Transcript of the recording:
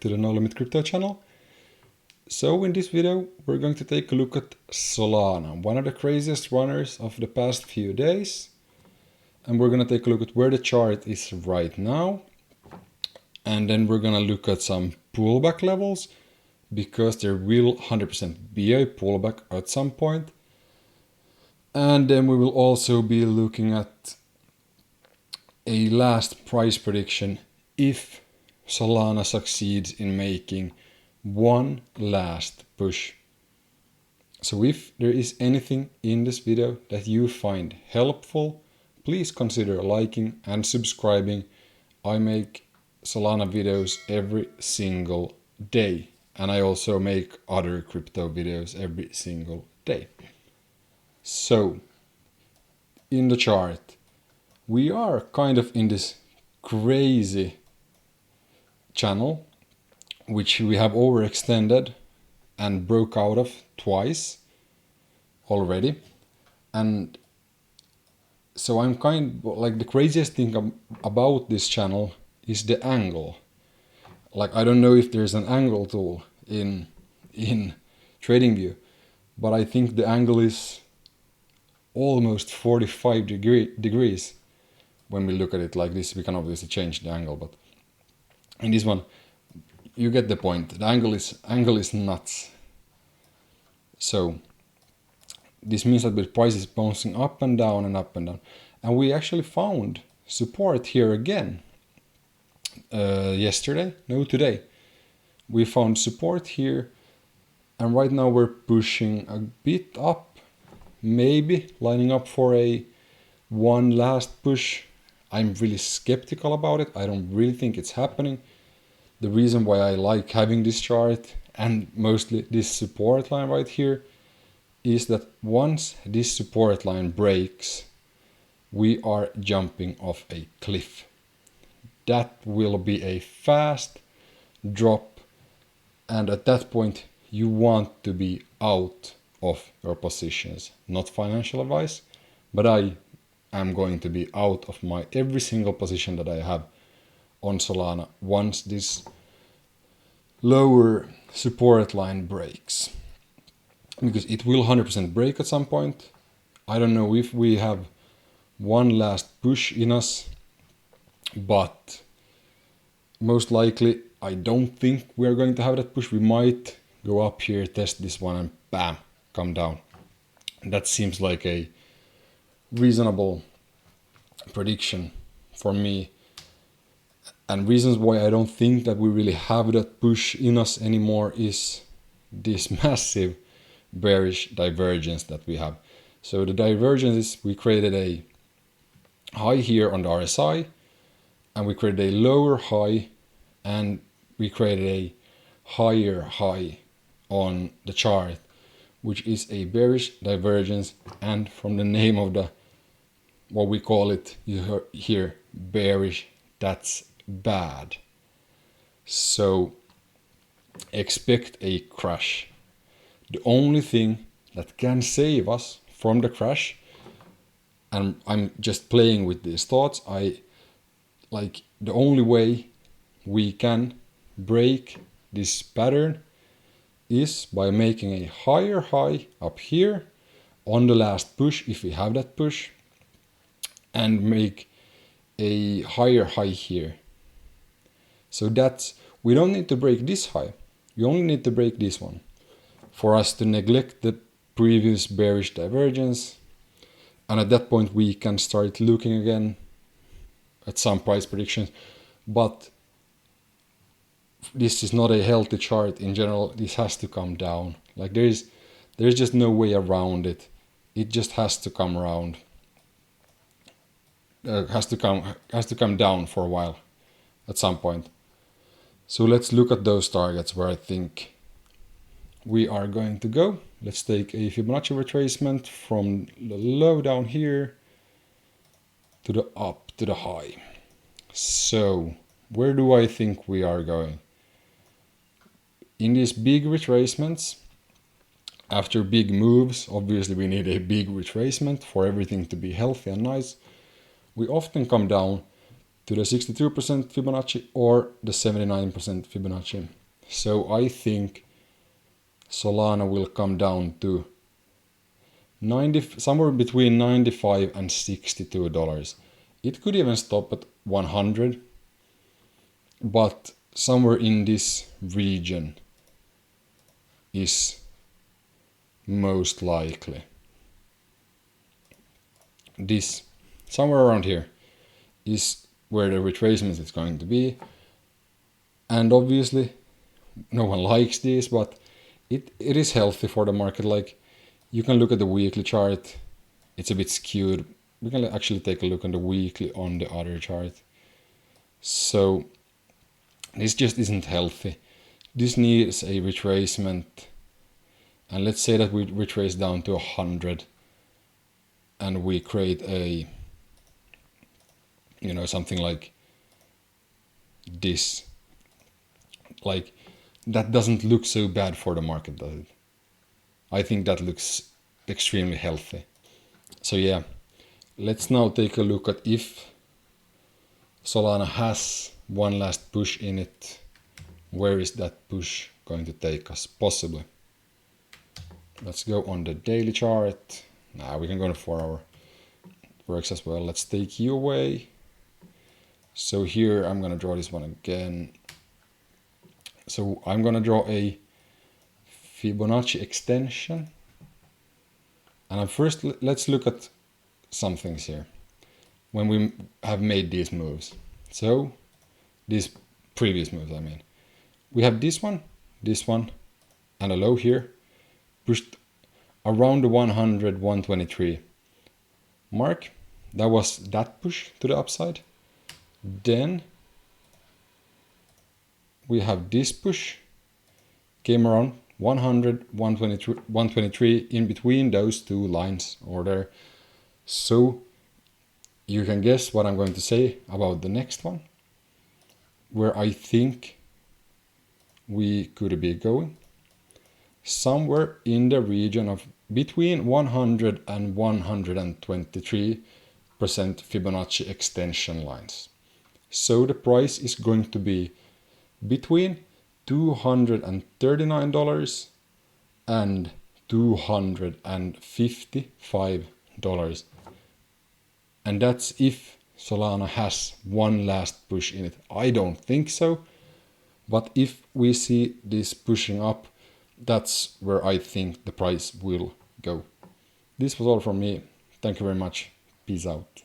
to the No Limit Crypto channel. So in this video we're going to take a look at Solana, one of the craziest runners of the past few days. And we're going to take a look at where the chart is right now. And then we're going to look at some pullback levels, because there will 100% be a pullback at some point. And then we will also be looking at a last price prediction if Solana succeeds in making one last push. So if there is anything in this video that you find helpful, please consider liking and subscribing. I make Solana videos every single day, and I also make other crypto videos every single day. So in the chart, we are kind of in this crazy channel, which we have overextended and broke out of twice already. And so I'm kind of like, the craziest thing about this channel is the angle. Like, I don't know if there's an angle tool in TradingView, but I think the angle is almost 45 degrees. When we look at it like this, we can obviously change the angle, but in this one, you get the point. The angle is nuts. So this means that the price is bouncing up and down and up and down. And we actually found support here again today. We found support here, and right now we're pushing a bit up, maybe lining up for one last push. I'm really skeptical about it. I don't really think it's happening. The reason why I like having this chart, and mostly this support line right here, is that once this support line breaks, we are jumping off a cliff. That will be a fast drop, and at that point you want to be out of your positions. Not financial advice, but I am going to be out of my every single position that I have on Solana once this lower support line breaks, because it will 100% break at some point. I don't know if we have one last push in us, but most likely I don't think we're going to have that push. We might go up here, test this one, and bam, come down. That seems like a reasonable prediction for me. And reasons why I don't think that we really have that push in us anymore is this massive bearish divergence that we have. So the divergence is, we created a high here on the RSI, and we created a lower high, and we created a higher high on the chart, which is a bearish divergence. And from the name of what we call it, you hear bearish, that's bad. So expect a crash. The only thing that can save us from the crash, and I'm just playing with these thoughts, the only way we can break this pattern is by making a higher high up here on the last push, if we have that push, and make a higher high here. So we don't need to break this high, we only need to break this one for us to neglect the previous bearish divergence. And at that point we can start looking again at some price predictions. But this is not a healthy chart in general. This has to come down. Like, there's just no way around it. It just has to come around. Has to come down for a while at some point. So let's look at those targets where I think we are going to go. Let's take a Fibonacci retracement from the low down here to the up to the high. So where do I think we are going? In these big retracements, after big moves, obviously we need a big retracement for everything to be healthy and nice. We often come down to the 62% Fibonacci or the 79% Fibonacci. So I think Solana will come down to somewhere between $95 and $62. It could even stop at 100, but somewhere in this region is most likely. This, somewhere around here, is where the retracement is going to be. And obviously, no one likes this, but it is healthy for the market. Like, you can look at the weekly chart. It's a bit skewed. We can actually take a look on the weekly on the other chart. So this just isn't healthy. This needs a retracement. And let's say that we retrace down to 100 and we create a, something like this. Like, that doesn't look so bad for the market, does it? I think that looks extremely healthy. So yeah, let's now take a look at if Solana has one last push in it. Where is that push going to take us, possibly? Let's go on the daily chart. We can go on the 4-hour. Works as well. Let's take you away. So here I'm gonna draw this one again. So I'm gonna draw a Fibonacci extension. And first let's look at some things here when we have made these moves. So these previous moves, I mean. We have this one, and a low here, pushed around the 100, 123 mark. That was that push to the upside. Then we have this push, came around 100, 123 in between those two lines or there. So you can guess what I'm going to say about the next one, where I think we could be going. Somewhere in the region of between 100 and 123% Fibonacci extension lines. So the price is going to be between $239 and $255. And that's if Solana has one last push in it. I don't think so. But if we see this pushing up, that's where I think the price will go. This was all from me. Thank you very much. Peace out.